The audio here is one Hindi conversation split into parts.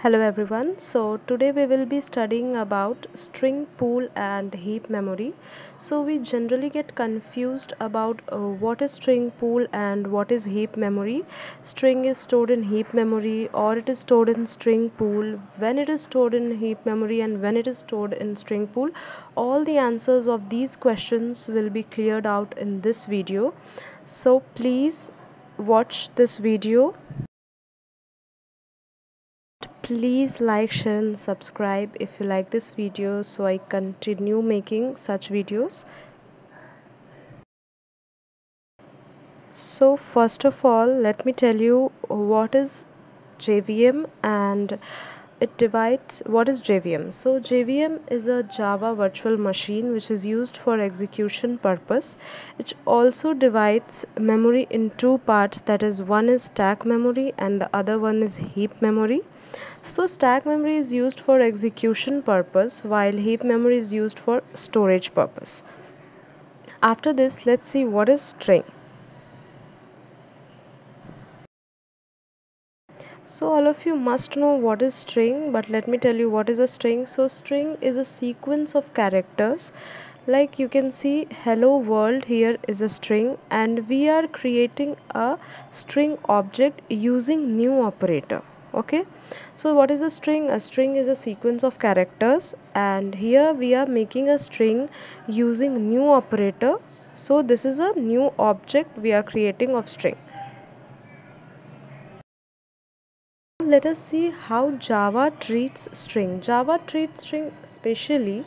Hello everyone. So today we will be studying about string pool and heap memory. So we generally get confused about what is string pool and what is heap memory. String is stored in heap memory or it is stored in string pool. When it is stored in heap memory and when it is stored in string pool, all the answers of these questions will be cleared out in this video. So please watch this video. Please like, share and subscribe if you like this video so I continue making such videos. So first of all, let me tell you what is JVM and it divides what is JVM. So JVM is a Java virtual machine which is used for execution purpose. It also divides memory in two parts, that is, one is stack memory and the other one is heap memory. So stack memory is used for execution purpose while heap memory is used for storage purpose. After this, let's see what is string. So all of you must know what is string, but let me tell you what is a string. So string is a sequence of characters. Like you can see hello world here is a string and we are creating a string object using new operator. Okay, so what is a string? A string is a sequence of characters and here we are making a string using new operator. So this is a new object we are creating of string. Let us see how Java treats string. Java treats string specially.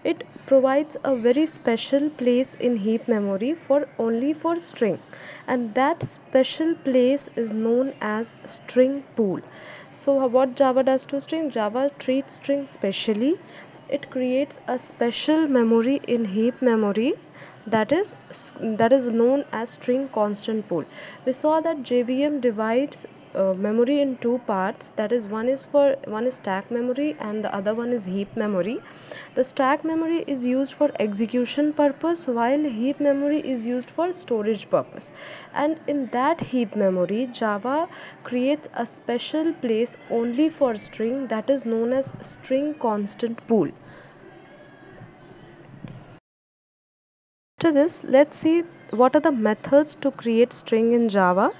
It provides a very special place in heap memory for only for string, and that special place is known as string pool. So what Java does to string? Java treats string specially. It creates a special memory in heap memory that is known as string constant pool. We saw that JVM divides memory in two parts, that is one is stack memory and the other one is heap memory. The stack memory is used for execution purpose while heap memory is used for storage purpose, and in that heap memory Java creates a special place only for string that is known as string constant pool. After this, let's see what are the methods to create string in Java.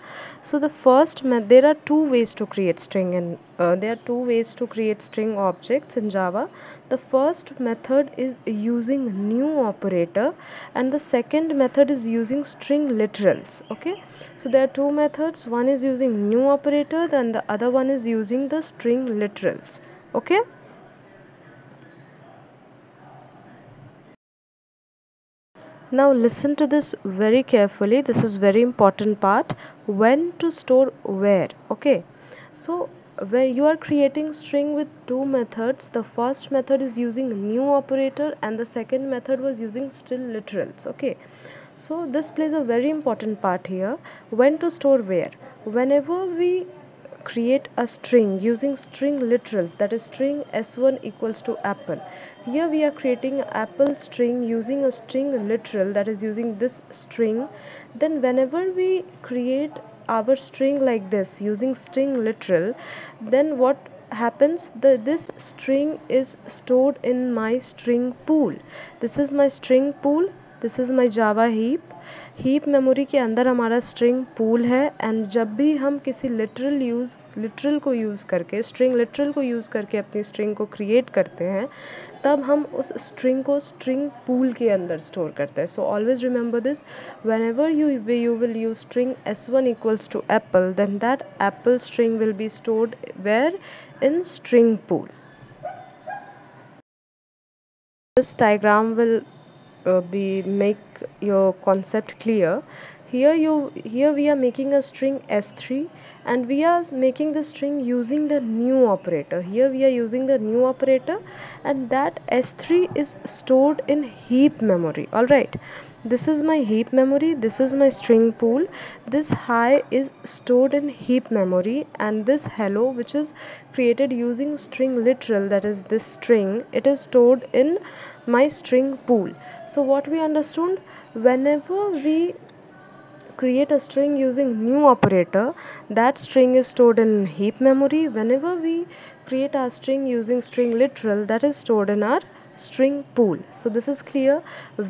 So the first there are two ways to create string in there are two ways to create string objects in Java. The first method is using new operator and the second method is using string literals. Okay, so there are two methods. One is using new operator and the other one is using the string literals. Okay. Now listen to this very carefully. This is very important part. When to store where. Okay. So where you are creating string with two methods, the first method is using new operator and the second method was using still literals. Okay. So this plays a very important part here. When to store where. Whenever we create a string using string literals, that is string s1 equals to apple. Here we are creating apple string using a string literal, that is using this string. Then whenever we create our string like this using string literal, then what happens, this string is stored in my string pool. This is my string pool, this is my Java heap memory के अंदर हमारा स्ट्रिंग पूल है एंड जब भी हम किसी लिटरल को यूज़ करके स्ट्रिंग लिटरल को यूज़ करके अपनी स्ट्रिंग को क्रिएट करते हैं तब हम उस स्ट्रिंग को स्ट्रिंग पूल के अंदर स्टोर करते हैं. So always remember this, whenever you will use string s1 equals to apple, then that apple string will be stored where? In string pool. This diagram will be make your concept clear. Here we are making a string s3 and we are making the string using the new operator. Here we are using the new operator and that s3 is stored in heap memory. All right, this is my heap memory, this is my string pool. This hi is stored in heap memory and this hello, which is created using string literal, that is this string, it is stored in my string pool. So what we understood, whenever we create a string using new operator, that string is stored in heap memory. Whenever we create our string using string literal, that is stored in our string pool. So this is clear.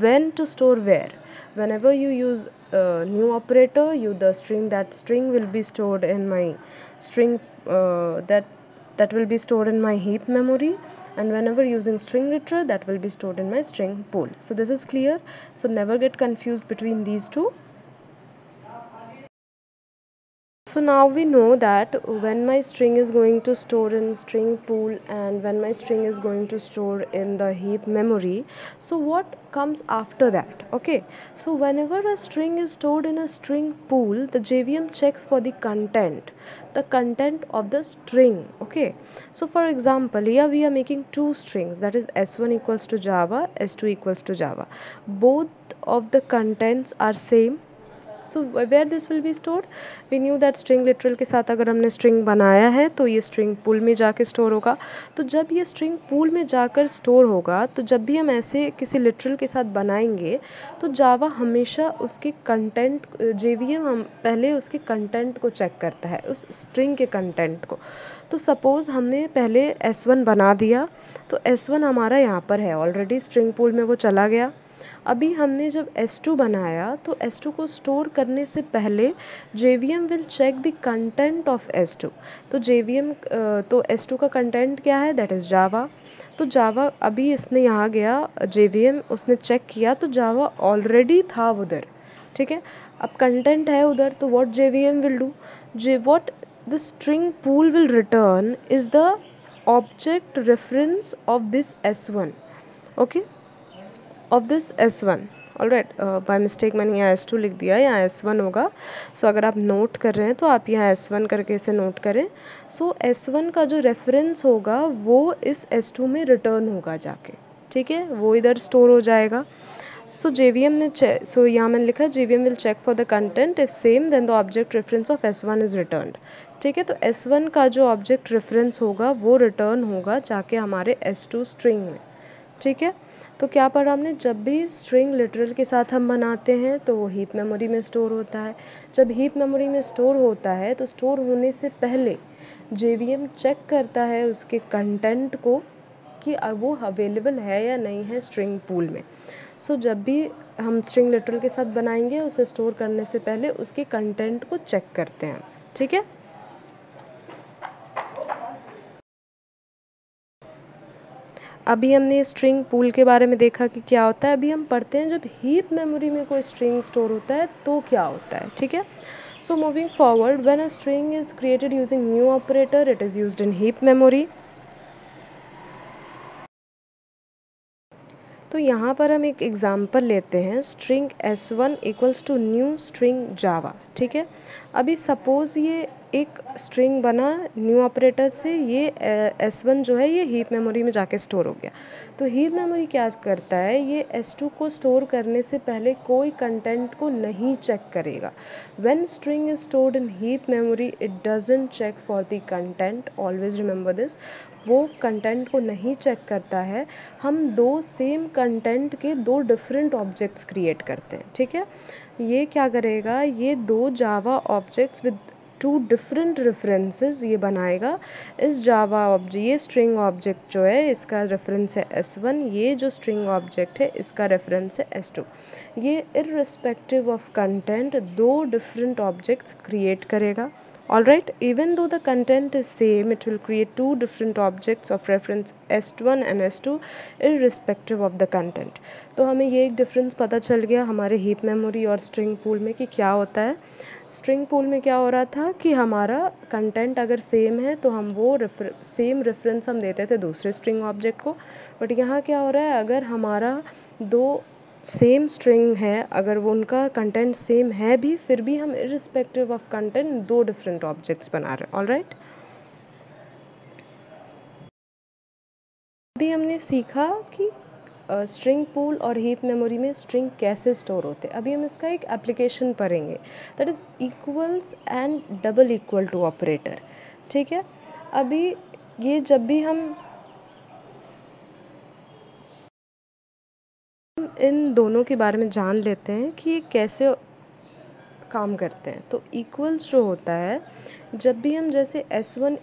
When to store where. Whenever you use a new operator, that string will be stored in my string that will be stored in my heap memory, and whenever using string literal, that will be stored in my string pool. So this is clear. So never get confused between these two. So now we know that when my string is going to store in string pool and when my string is going to store in the heap memory, so what comes after that? Okay, so whenever a string is stored in a string pool, the JVM checks for the content of the string. Okay, so for example, here we are making two strings, that is s1 equals to Java, s2 equals to Java. Both of the contents are same. So where this will be stored, we knew that string literal के साथ अगर हमने स्ट्रिंग बनाया है तो ये स्ट्रिंग पूल में जाके स्टोर होगा. तो जब ये स्ट्रिंग पूल में जाकर स्टोर होगा, तो जब भी हम ऐसे किसी लिटरल के साथ बनाएंगे तो जावा हमेशा उसके कंटेंट, जेवीएम हम पहले उसके कंटेंट को चेक करता है, उस स्ट्रिंग के कंटेंट को. तो सपोज़ हमने पहले S1 बना दिया, तो S1 हमारा यहाँ पर है ऑलरेडी स्ट्रिंग पूल में, वो चला गया. अभी हमने जब S2 बनाया तो S2 को स्टोर करने से पहले JVM will check the content of S2. तो JVM तो S2 का कंटेंट क्या है, दैट इज़ जावा. तो जावा अभी इसने यहाँ गया, JVM उसने चेक किया तो जावा ऑलरेडी था उधर. ठीक है, अब कंटेंट है उधर, तो what JVM will do, what the string pool will return is the object reference of this S1. Okay, of this S1. Alright, by mistake मैंने यहाँ S2 लिख दिया, यहाँ S1 होगा. सो अगर आप नोट कर रहे हैं तो आप यहाँ S1 करके इसे नोट करें. सो S1 का जो रेफरेंस होगा वो इस S2 में रिटर्न होगा जाके. ठीक है, वो इधर स्टोर हो जाएगा. सो JVM ने सो यहाँ मैंने लिखा JVM will check for the content, if same then the object reference of S1 is returned. ठीक है, तो S1 का जो ऑब्जेक्ट रेफरेंस होगा वो रिटर्न होगा जाके हमारे S2 स्ट्रिंग में. ठीक है, तो क्या पढ़ा हमने, जब भी स्ट्रिंग लिटरल के साथ हम बनाते हैं तो वो हीप मेमोरी में स्टोर होता है. जब हीप मेमोरी में स्टोर होता है तो स्टोर होने से पहले JVM चेक करता है उसके कंटेंट को कि वो अवेलेबल है या नहीं है स्ट्रिंग पूल में. सो जब भी हम स्ट्रिंग लिटरल के साथ बनाएंगे, उसे स्टोर करने से पहले उसके कंटेंट को चेक करते हैं. ठीक है, अभी हमने स्ट्रिंग पूल के बारे में देखा कि क्या होता है. अभी हम पढ़ते हैं जब हीप मेमोरी में कोई स्ट्रिंग स्टोर होता है तो क्या होता है. ठीक है, so moving forward, when a string is created using new operator, it is used in heap memory. तो यहाँ पर हम एक एग्जांपल लेते हैं, string S1 equals to new string Java. ठीक है, अभी सपोज़ ये एक स्ट्रिंग बना न्यू ऑपरेटर से, ये S1 जो है ये हीप मेमोरी में जाके स्टोर हो गया. तो हीप मेमोरी क्या करता है, ये S2 को स्टोर करने से पहले कोई कंटेंट को नहीं चेक करेगा. When string is stored in heap memory, it doesn't check for the content, always remember this. वो कंटेंट को नहीं चेक करता है. हम दो सेम कंटेंट के दो डिफरेंट ऑब्जेक्ट्स क्रिएट करते हैं. ठीक है, ये क्या करेगा, ये दो Java objects with two different references ये बनाएगा. इस जावा ऑब्जेक्ट, ये स्ट्रिंग ऑब्जेक्ट जो है इसका रेफरेंस है S1, ये जो स्ट्रिंग ऑब्जेक्ट है इसका रेफरेंस है S2. ये इररिस्पेक्टिव ऑफ कंटेंट दो डिफरेंट ऑब्जेक्ट्स क्रिएट करेगा. Alright, even though the content is same, it will create two different objects of reference S1 and S2 irrespective of the content. तो हमें ये एक डिफरेंस पता चल गया हमारे हीप मेमोरी और स्ट्रिंग पूल में कि क्या होता है. स्ट्रिंग पूल में क्या हो रहा था कि हमारा कंटेंट अगर सेम है तो हम वो सेम रेफरेंस हम देते थे दूसरे स्ट्रिंग ऑब्जेक्ट को. बट यहाँ क्या हो रहा है, अगर हमारा दो सेम स्ट्रिंग है, अगर वो उनका कंटेंट सेम है भी, फिर भी हम इररिस्पेक्टिव ऑफ कंटेंट दो डिफरेंट ऑब्जेक्ट्स बना रहे हैं. ऑलराइट, अभी हमने सीखा कि स्ट्रिंग पूल और हीप मेमोरी में स्ट्रिंग कैसे स्टोर होते हैं. अभी हम इसका एक एप्लीकेशन पढ़ेंगे, that is equals and double equal to operator. ठीक है, अभी ये जब भी हम इन दोनों के बारे में जान लेते हैं कि ये कैसे काम करते हैं। तो इक्वल्स जो होता है, जब भी हम जैसे S1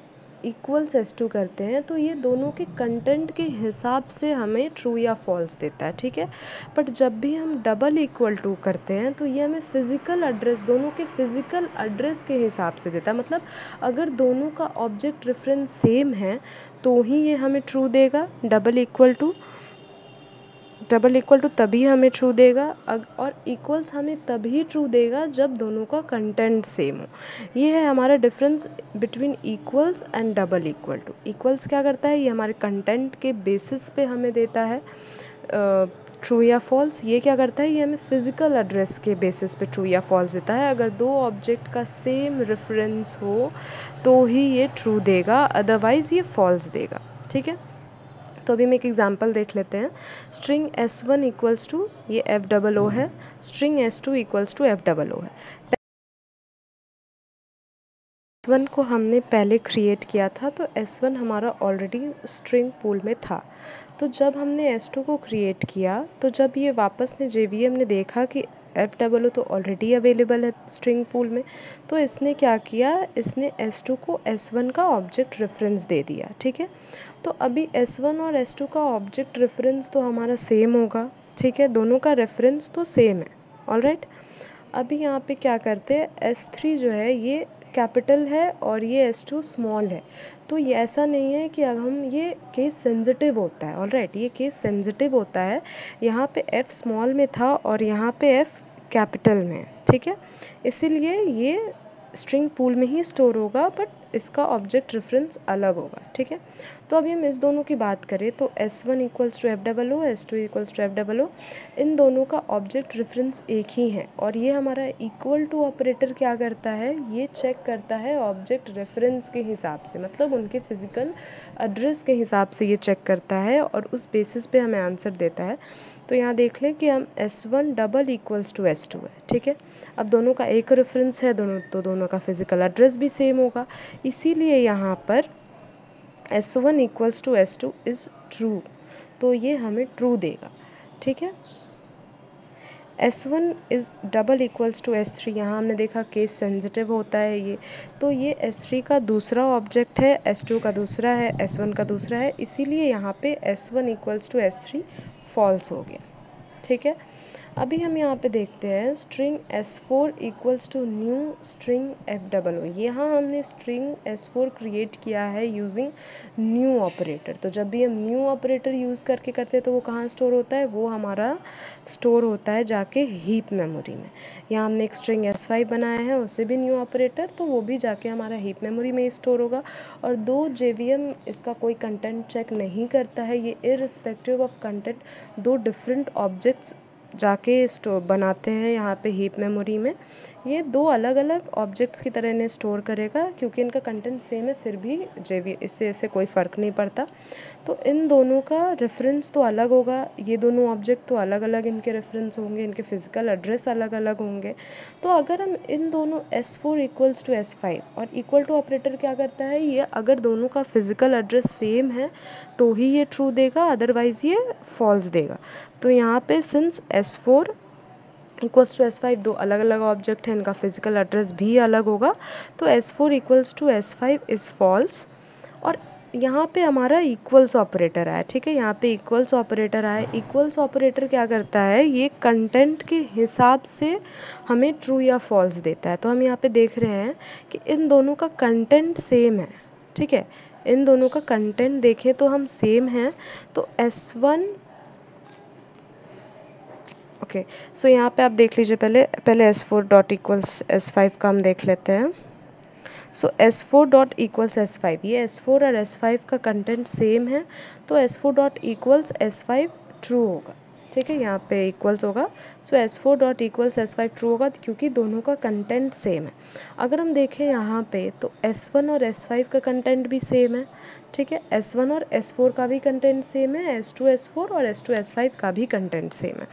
इक्वल्स S2 करते हैं तो ये दोनों के कंटेंट के हिसाब से हमें ट्रू या फॉल्स देता है, ठीक है। बट जब भी हम डबल इक्वल टू करते हैं तो ये हमें फिज़िकल एड्रेस, दोनों के फिज़िकल एड्रेस के हिसाब से देता है। मतलब अगर दोनों का ऑब्जेक्ट रेफरेंस सेम है तो ही ये हमें ट्रू देगा। डबल इक्वल टू तभी हमें ट्रू देगा, और इक्वल्स हमें तभी ट्रू देगा जब दोनों का कंटेंट सेम हो। ये है हमारा difference between equals and double equal to. Equals क्या करता है, ये हमारे कंटेंट के बेसिस पे हमें देता है ट्रू या फॉल्स। ये क्या करता है, ये हमें फिज़िकल एड्रेस के बेसिस पे ट्रू या फॉल्स देता है। अगर दो ऑब्जेक्ट का सेम रेफरेंस हो तो ही ये ट्रू देगा, अदरवाइज़ ये फॉल्स देगा, ठीक है। तो अभी हम एक एग्जांपल देख लेते हैं। स्ट्रिंग S1 इक्वल्स टू, ये F00 है, string S2 equals to F00 है। S1 को हमने पहले क्रिएट किया था, तो S1 हमारा ऑलरेडी स्ट्रिंग पूल में था। तो जब हमने S2 को क्रिएट किया, तो जब ये वापस ने JVM ने देखा कि F00 तो ऑलरेडी अवेलेबल है स्ट्रिंग पूल में, तो इसने क्या किया, इसने S2 को S1 का ऑब्जेक्ट रेफरेंस दे दिया, ठीक है। तो अभी S1 और S2 का ऑब्जेक्ट रेफरेंस तो हमारा सेम होगा, ठीक है, दोनों का रेफरेंस तो सेम है, ऑलराइट। अभी यहाँ पे क्या करते हैं, S3 जो है ये कैपिटल है और ये S2 स्मॉल है। तो ये ऐसा नहीं है कि अब हम, ये केस सेंसिटिव होता है, ऑलराइट, ये केस सेंसिटिव होता है। यहाँ पे F स्मॉल में था और यहाँ पे F कैपिटल में है, ठीक है। इसीलिए ये स्ट्रिंग पूल में ही स्टोर होगा, बट इसका ऑब्जेक्ट रेफरेंस अलग होगा, ठीक है। तो अभी हम इस दोनों की बात करें तो S1 equals to F00, S2 equals to F00, इन दोनों का ऑब्जेक्ट रेफरेंस एक ही है। और ये हमारा इक्वल टू ऑपरेटर क्या करता है, ये चेक करता है ऑब्जेक्ट रेफरेंस के हिसाब से, मतलब उनके फिज़िकल एड्रेस के हिसाब से ये चेक करता है और उस बेसिस पे हमें आंसर देता है। तो यहाँ देख लें कि हम S1 double equals to S2 है, ठीक है। अब दोनों का एक रेफरेंस है, दोनों का फिज़िकल एड्रेस भी सेम होगा, इसीलिए यहाँ पर S1 equals to S2 is true, तो ये हमें ट्रू देगा, ठीक है। S1 is double equals to S3, यहाँ हमने देखा केस सेंसिटिव होता है ये, तो ये S3 का दूसरा ऑब्जेक्ट है, S2 का दूसरा है, S1 का दूसरा है, इसीलिए यहाँ पे S1 equals to S3 false हो गया, ठीक है। अभी हम यहाँ पे देखते हैं string S4 equals to new string F00। यहाँ हमने स्ट्रिंग S4 क्रिएट किया है यूजिंग न्यू ऑपरेटर। तो जब भी हम न्यू ऑपरेटर यूज़ करके करते हैं तो वो कहाँ स्टोर होता है, वो हमारा स्टोर होता है जाके हीप मेमोरी में। यहाँ हमने एक स्ट्रिंग S5 बनाया है, उससे भी न्यू ऑपरेटर, तो वो भी जाके हमारा हीप मेमोरी में ही स्टोर होगा। और दो JVM इसका कोई कंटेंट चेक नहीं करता है, ये इररिस्पेक्टिव ऑफ कंटेंट दो डिफरेंट ऑब्जेक्ट्स जाके स्टोर बनाते हैं यहाँ पे हीप मेमोरी में। ये दो अलग अलग ऑब्जेक्ट्स की तरह इन्हें स्टोर करेगा, क्योंकि इनका कंटेंट सेम है फिर भी इससे कोई फ़र्क नहीं पड़ता। तो इन दोनों का रेफरेंस तो अलग होगा, ये दोनों ऑब्जेक्ट तो अलग अलग इनके रेफरेंस होंगे, इनके फिज़िकल एड्रेस अलग अलग होंगे। तो अगर हम इन दोनों S4 इक्वल्स टू S5, और इक्वल टू ऑपरेटर क्या करता है, ये अगर दोनों का फिज़िकल एड्रेस सेम है तो ही ये ट्रू देगा, अदरवाइज़ ये फॉल्स देगा। तो यहाँ पे since S4 equals to S5 दो अलग अलग ऑब्जेक्ट हैं, इनका फिज़िकल एड्रेस भी अलग होगा, तो S4 equals to S5 is false. और यहाँ पे हमारा इक्वल्स ऑपरेटर आया, ठीक है, यहाँ पे इक्वल्स ऑपरेटर आया। इक्वल्स ऑपरेटर क्या करता है, ये कंटेंट के हिसाब से हमें ट्रू या फॉल्स देता है। तो हम यहाँ पे देख रहे हैं कि इन दोनों का कंटेंट सेम है, ठीक है, इन दोनों का कंटेंट देखें तो हम सेम हैं। तो S1, ओके, सो यहाँ पे आप देख लीजिए, पहले S4 डॉट इक्वल्स S5 का हम देख लेते हैं। सो S4 डॉट इक्वल्स S5, ये S4 और S5 का कंटेंट सेम है, तो S4 dot equals S5 true होगा, ठीक है, यहाँ पे इक्वल्स होगा। सो S4 dot equals S5 true होगा क्योंकि दोनों का कंटेंट सेम है। अगर हम देखें यहाँ पे तो S1 और S5 का कंटेंट भी सेम है, ठीक है, S1 और S4 का भी कंटेंट सेम है, S2 S4 और S2 S5 का भी कंटेंट सेम है।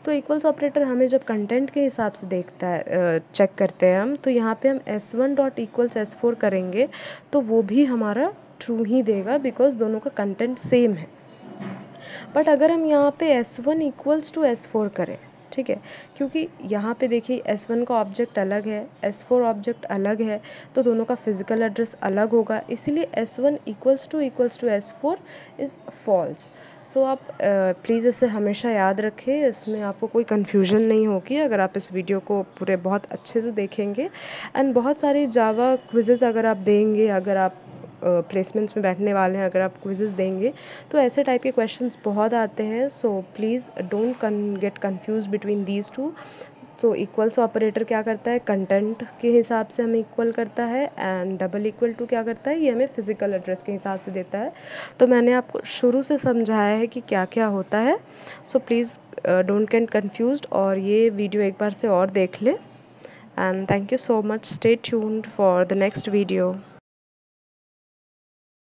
तो इक्वल्स ऑपरेटर हमें जब कंटेंट के हिसाब से देखता है, चेक करते हैं हम, तो यहाँ पे हम S1 डॉट इक्वल्स S4 करेंगे तो वो भी हमारा ट्रू ही देगा, बिकॉज दोनों का कंटेंट सेम है। बट अगर हम यहाँ पे S1 इक्वल्स टू S4 करें, ठीक है, क्योंकि यहाँ पे देखिए S1 का ऑब्जेक्ट अलग है, S4 ऑब्जेक्ट अलग है, तो दोनों का फिजिकल एड्रेस अलग होगा, इसीलिए S1 equals to S4 is false. So आप प्लीज़ इसे हमेशा याद रखें, इसमें आपको कोई कन्फ्यूजन नहीं होगी अगर आप इस वीडियो को पूरे बहुत अच्छे से देखेंगे। एंड बहुत सारी जावा क्विज़ेज़ अगर आप देंगे, अगर आप प्लेसमेंट्स में बैठने वाले हैं, अगर आप क्विज़ेज़ देंगे तो ऐसे टाइप के क्वेश्चंस बहुत आते हैं। So please don't get confuse between these two. So equals operator क्या करता है, कंटेंट के हिसाब से हमें इक्वल करता है, एंड डबल इक्वल टू क्या करता है, ये हमें फिजिकल एड्रेस के हिसाब से देता है। तो मैंने आपको शुरू से समझाया है कि क्या क्या होता है। So please don't get confused, और ये वीडियो एक बार से और देख लें। And thank you so much, stay tuned for the next video.